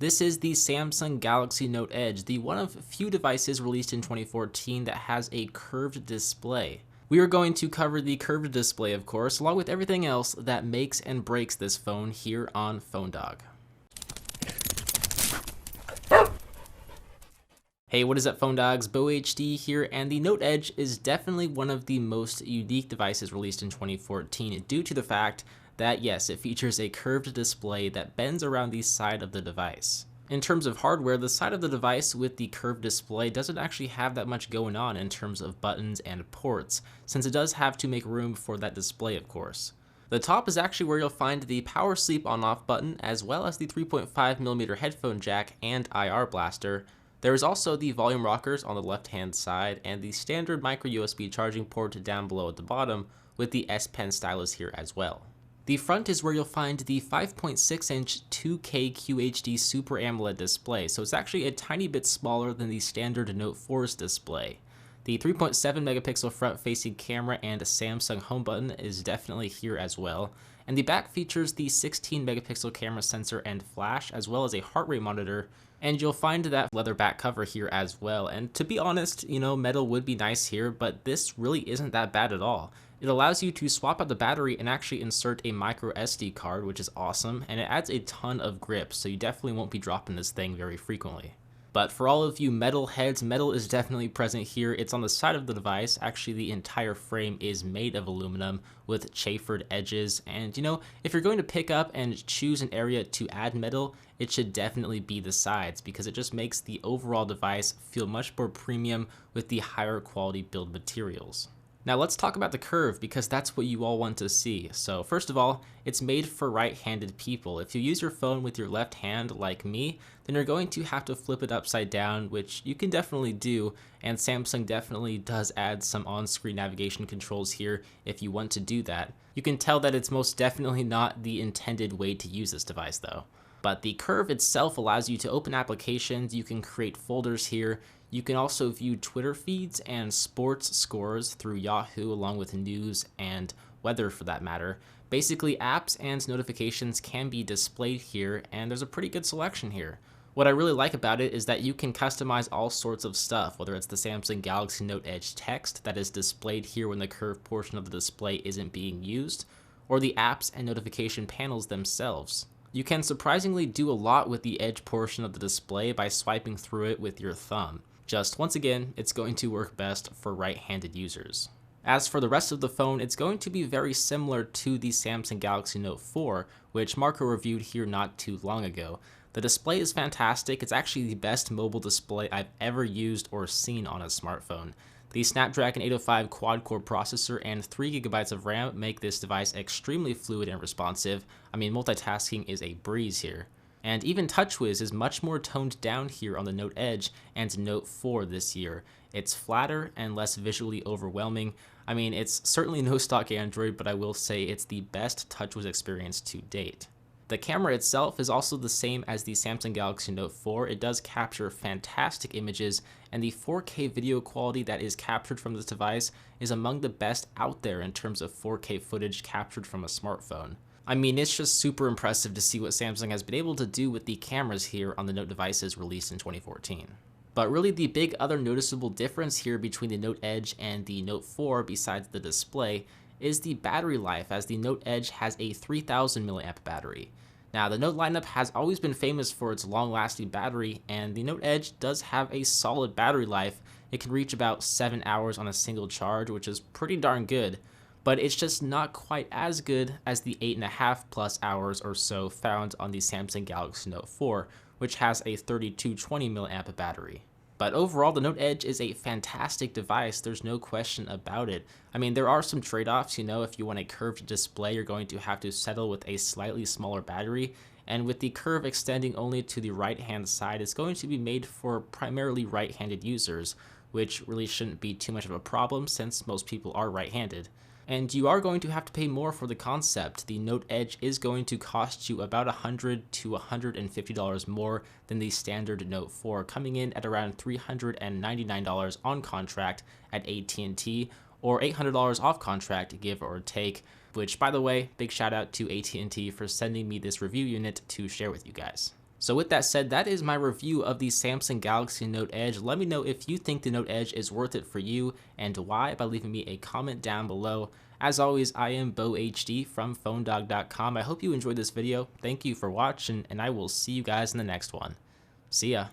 This is the Samsung Galaxy Note Edge, the one of few devices released in 2014 that has a curved display. We are going to cover the curved display, of course, along with everything else that makes and breaks this phone here on Phone Dog. Hey, what is up, Phone Dogs? Beau HD here, and the Note Edge is definitely one of the most unique devices released in 2014 due to the fact that, yes, it features a curved display that bends around the side of the device. In terms of hardware, the side of the device with the curved display doesn't actually have that much going on in terms of buttons and ports, since it does have to make room for that display, of course. The top is actually where you'll find the power sleep on-off button, as well as the 3.5mm headphone jack and IR blaster. There is also the volume rockers on the left-hand side, and the standard micro USB charging port down below at the bottom, with the S Pen stylus here as well. The front is where you'll find the 5.6-inch 2K QHD Super AMOLED display, so it's actually a tiny bit smaller than the standard Note 4's display. The 3.7-megapixel front-facing camera and Samsung home button is definitely here as well, and the back features the 16-megapixel camera sensor and flash, as well as a heart rate monitor, and you'll find that leather back cover here as well. And to be honest, metal would be nice here, but this really isn't that bad at all. It allows you to swap out the battery and actually insert a micro SD card, which is awesome, and it adds a ton of grip, so you definitely won't be dropping this thing very frequently. But for all of you metal heads, metal is definitely present here. It's on the side of the device. Actually, the entire frame is made of aluminum with chamfered edges. And if you're going to pick up and choose an area to add metal, it should definitely be the sides, because it just makes the overall device feel much more premium with the higher quality build materials. Now let's talk about the curve, because that's what you all want to see. So first of all, it's made for right-handed people. If you use your phone with your left hand like me, then you're going to have to flip it upside down, which you can definitely do, and Samsung definitely does add some on-screen navigation controls here if you want to do that. You can tell that it's most definitely not the intended way to use this device though. But the curve itself allows you to open applications, you can create folders here, you can also view Twitter feeds and sports scores through Yahoo, along with news and weather for that matter. Basically, apps and notifications can be displayed here, and there's a pretty good selection here. What I really like about it is that you can customize all sorts of stuff, whether it's the Samsung Galaxy Note Edge text that is displayed here when the curved portion of the display isn't being used, or the apps and notification panels themselves. You can surprisingly do a lot with the edge portion of the display by swiping through it with your thumb. Just once again, it's going to work best for right-handed users. As for the rest of the phone, it's going to be very similar to the Samsung Galaxy Note 4, which Marco reviewed here not too long ago. The display is fantastic. It's actually the best mobile display I've ever used or seen on a smartphone. The Snapdragon 805 quad-core processor and 3GB of RAM make this device extremely fluid and responsive. I mean, multitasking is a breeze here. And even TouchWiz is much more toned down here on the Note Edge and Note 4 this year. It's flatter and less visually overwhelming. I mean, it's certainly no stock Android, but I will say it's the best TouchWiz experience to date. The camera itself is also the same as the Samsung Galaxy Note 4. It does capture fantastic images, and the 4K video quality that is captured from this device is among the best out there in terms of 4K footage captured from a smartphone. I mean, it's just super impressive to see what Samsung has been able to do with the cameras here on the Note devices released in 2014. But really the big other noticeable difference here between the Note Edge and the Note 4, besides the display, is the battery life, as the Note Edge has a 3000 mAh battery. Now, the Note lineup has always been famous for its long-lasting battery, and the Note Edge does have a solid battery life. It can reach about 7 hours on a single charge, which is pretty darn good. But it's just not quite as good as the 8.5+ hours or so found on the Samsung Galaxy Note 4, which has a 3220 mAh battery. But overall, the Note Edge is a fantastic device, there's no question about it. I mean, there are some trade-offs, if you want a curved display, you're going to have to settle with a slightly smaller battery, and with the curve extending only to the right-hand side, it's going to be made for primarily right-handed users, which really shouldn't be too much of a problem since most people are right-handed. And you are going to have to pay more for the concept. The Note Edge is going to cost you about $100 to $150 more than the standard Note 4, coming in at around $399 on contract at AT&T, or $800 off contract, give or take, which, by the way, big shout out to AT&T for sending me this review unit to share with you guys. So with that said, that is my review of the Samsung Galaxy Note Edge. Let me know if you think the Note Edge is worth it for you and why by leaving me a comment down below. As always, I am Beau HD from PhoneDog.com. I hope you enjoyed this video. Thank you for watching, and I will see you guys in the next one. See ya.